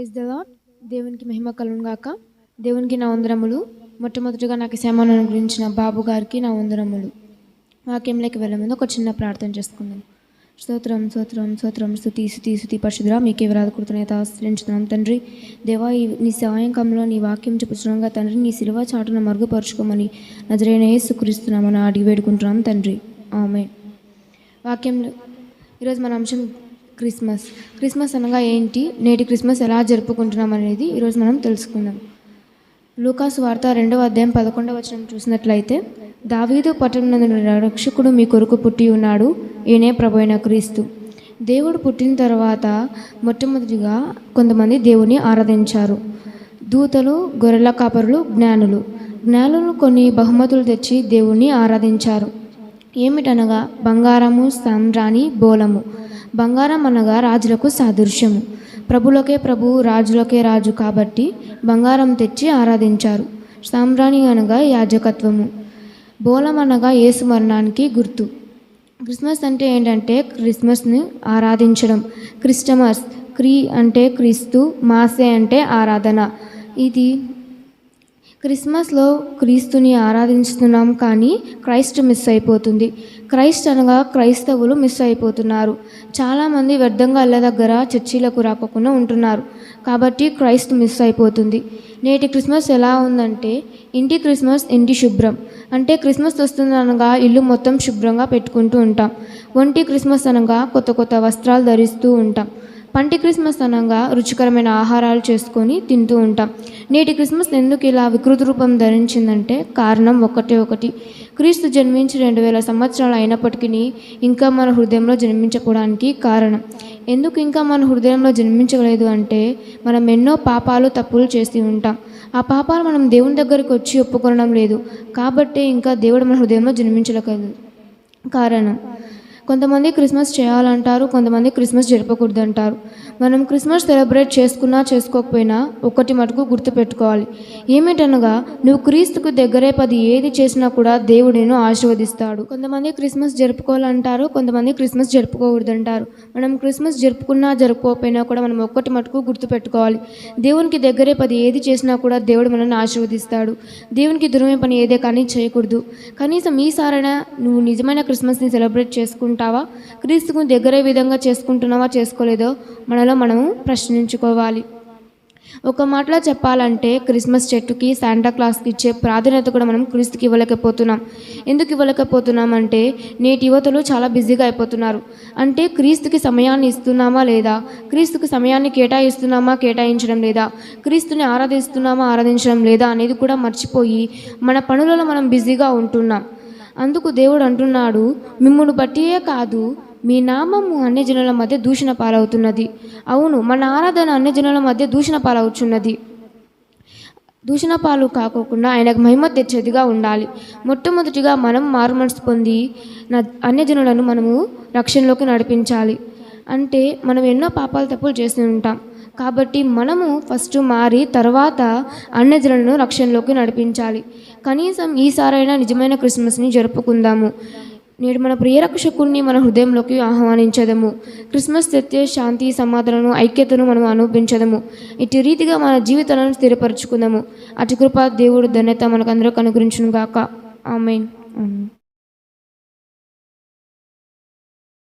Praise the lord. దేవునికి మహిమ కలుగును గాక. దేవునికి నా వందనములు. మొట్టమొదటిగా నాకు శ్రమను అనుగ్రహించిన బాబు గారికి నా వందనములు. వాక్యంలోకి వెళ్ళే ముందు ఒక చిన్న ప్రార్థన చేసుకుందాం. స్తోత్రం స్తోత్రం స్తోత్రం స్తుతి స్తుతి స్తుతి పరిశుద్ధుడా మీకే వేలాది కృతజ్ఞత ఆశ్రయించుతున్నాం తండ్రి. దేవా, నీ సాయంకాలంలో నీ వాక్యం చెప్పుచున్నాగా తండ్రి, నీ సిలువ చాటున మరుగుపరుచుకోమని నజరేయుడైన యేసుక్రీస్తునామమున అడిగి వేడుకుంటున్నాం తండ్రి. ఆమేన్. వాక్యంలో ఈరోజు మన అంశం క్రిస్మస్ అనగా ఏంటి, నేటి క్రిస్మస్ ఎలా జరుపుకుంటున్నాం అనేది ఈరోజు మనం తెలుసుకుందాం. లూకాసు వార్త 2వ అధ్యాయం 11వ వచనం చూసినట్లయితే, దావీదు పట్టణమునందు రక్షకుడు మీ కొరకు పుట్టి ఉన్నాడు, ఈయనే ప్రభువైన క్రీస్తు. దేవుడు పుట్టిన తర్వాత మొట్టమొదటిగా కొంతమంది దేవుని ఆరాధించారు. దూతలు, గొర్రెల కాపరులు, జ్ఞానులు కొన్ని బహుమతులు తెచ్చి దేవుణ్ణి ఆరాధించారు. ఏమిటనగా బంగారము, సాంబ్రాణి, బోలము. బంగారం అనగా రాజులకు సాదృశ్యము. ప్రభులకే ప్రభు, రాజులకే రాజు కాబట్టి బంగారం తెచ్చి ఆరాధించారు. సాంబ్రాణి అనగా యాజకత్వము. బోలం అనగా యేసు మరణానికి గుర్తు. క్రిస్మస్ అంటే ఏంటంటే క్రిస్మస్ని ఆరాధించడం. క్రిస్టమస్, అంటే క్రీస్తు, మాసే అంటే ఆరాధన. ఇది క్రిస్మస్లో క్రీస్తుని ఆరాధిస్తున్నాం, కానీ క్రైస్ట్ మిస్ అయిపోతుంది. క్రైస్ట్ అనగా క్రైస్తవులు మిస్ అయిపోతున్నారు. చాలామంది వ్యర్థంగా ఇళ్ళ దగ్గర చర్చిలకు రాకుండా ఉంటున్నారు, కాబట్టి క్రైస్ట్ మిస్ అయిపోతుంది. నేటి క్రిస్మస్ ఎలా ఉందంటే, ఇంటి క్రిస్మస్ ఇంటి శుభ్రం. అంటే క్రిస్మస్ వస్తుందనగా ఇల్లు మొత్తం శుభ్రంగా పెట్టుకుంటూ ఉంటాం. ఒంటి క్రిస్మస్ అనగా కొత్త కొత్త వస్త్రాలు ధరిస్తూ ఉంటాం. పంటి క్రిస్మస్ అనగా రుచికరమైన ఆహారాలు చేసుకొని తింటూ ఉంటాం. నేటి క్రిస్మస్ ఎందుకు ఇలా వికృత రూపం ధరించిందంటే కారణం ఒకటి. క్రీస్తు జన్మించి 2000 సంవత్సరాలు అయినప్పటికీ ఇంకా మన హృదయంలో జన్మించకపోవడానికి కారణం. ఎందుకు ఇంకా మన హృదయంలో జన్మించలేదు అంటే, మనం ఎన్నో పాపాలు, తప్పులు చేసి ఉంటాం. ఆ పాపాలు మనం దేవుని దగ్గరికి వచ్చి ఒప్పుకోవడం లేదు, కాబట్టి ఇంకా దేవుడు మన హృదయంలో జన్మించలేదు. కారణం, కొంతమంది క్రిస్మస్ చేయాలంటారు, కొంతమంది క్రిస్మస్ జరపకూడదు అంటారు. మనం క్రిస్మస్ సెలబ్రేట్ చేసుకున్నా చేసుకోకపోయినా ఒకటి మటుకు గుర్తుపెట్టుకోవాలి. ఏమిటనగా, నువ్వు క్రీస్తుకు దగ్గరే 10 ఏది చేసినా కూడా దేవుడు నేను ఆశీర్వదిస్తాడు. కొంతమంది క్రిస్మస్ జరుపుకోవాలంటారు, కొంతమంది క్రిస్మస్ జరుపుకోకూడదు అంటారు. మనం క్రిస్మస్ జరుపుకున్నా జరుపుకోకపోయినా కూడా మనం ఒక్కటి మటుకు గుర్తుపెట్టుకోవాలి. దేవునికి దగ్గరే 10 ఏది చేసినా కూడా దేవుడు మనల్ని ఆశీర్వదిస్తాడు. దేవునికి దూరమే పని ఏదే కానీ చేయకూడదు. కనీసం ఈసారైనా నువ్వు నిజమైన క్రిస్మస్ని సెలబ్రేట్ చేసుకుంటావా? క్రీస్తుకు దగ్గరే విధంగా చేసుకుంటున్నావా, చేసుకోలేదో మనలో మనము ప్రశ్నించుకోవాలి. ఒక మాటలో చెప్పాలంటే, క్రిస్మస్ చెట్టుకి, శాంటా క్లాస్కి ఇచ్చే ప్రాధాన్యత కూడా మనం క్రీస్తుకి ఇవ్వలేకపోతున్నాం. ఎందుకు ఇవ్వలేకపోతున్నాం అంటే, నేటి యువతలు చాలా బిజీగా అయిపోతున్నారు. అంటే క్రీస్తుకి సమయాన్ని ఇస్తున్నామా లేదా, క్రీస్తుకి సమయాన్ని కేటాయించడం లేదా, క్రీస్తుని ఆరాధించడం లేదా అనేది కూడా మర్చిపోయి మన పనులలో మనం బిజీగా ఉంటున్నాం. అందుకు దేవుడు అంటున్నాడు, మిమ్మును బట్టియే కాదు, మీ నామము అన్యజనుల మధ్య దూషణ పాలవుతున్నది. అవును, మన ఆరాధన అన్యజనుల మధ్య దూషణ పాలవుతున్నది. దూషణ పాలు కాకోకుండా ఆయనకు మహిమ తెచ్చేదిగా ఉండాలి. మొట్టమొదటిగా మనం మారుమనసు పొంది అన్యజనులను మనము రక్షణలోకి నడిపించాలి. అంటే మనం ఎన్నో పాపాలు, తప్పులు చేసి ఉంటాం, కాబట్టి మనము ఫస్ట్ మారి తర్వాత అన్యజనులను రక్షణలోకి నడిపించాలి. కనీసం ఈసారైనా నిజమైన క్రిస్మస్ని జరుపుకుందాము. నేడు మన ప్రియరక్షకుడిని మన హృదయంలోకి ఆహ్వానించదము. క్రిస్మస్ తెచ్చే శాంతి, సమాధానం, ఐక్యతను మనం అనుభవించదము. ఇటు రీతిగా మన జీవితాలను స్థిరపరచుకుందాము. అటు కృప, దేవుడు ధన్యత మనకు అందరికీ అనుగ్రహించును గాక. ఆమేన్.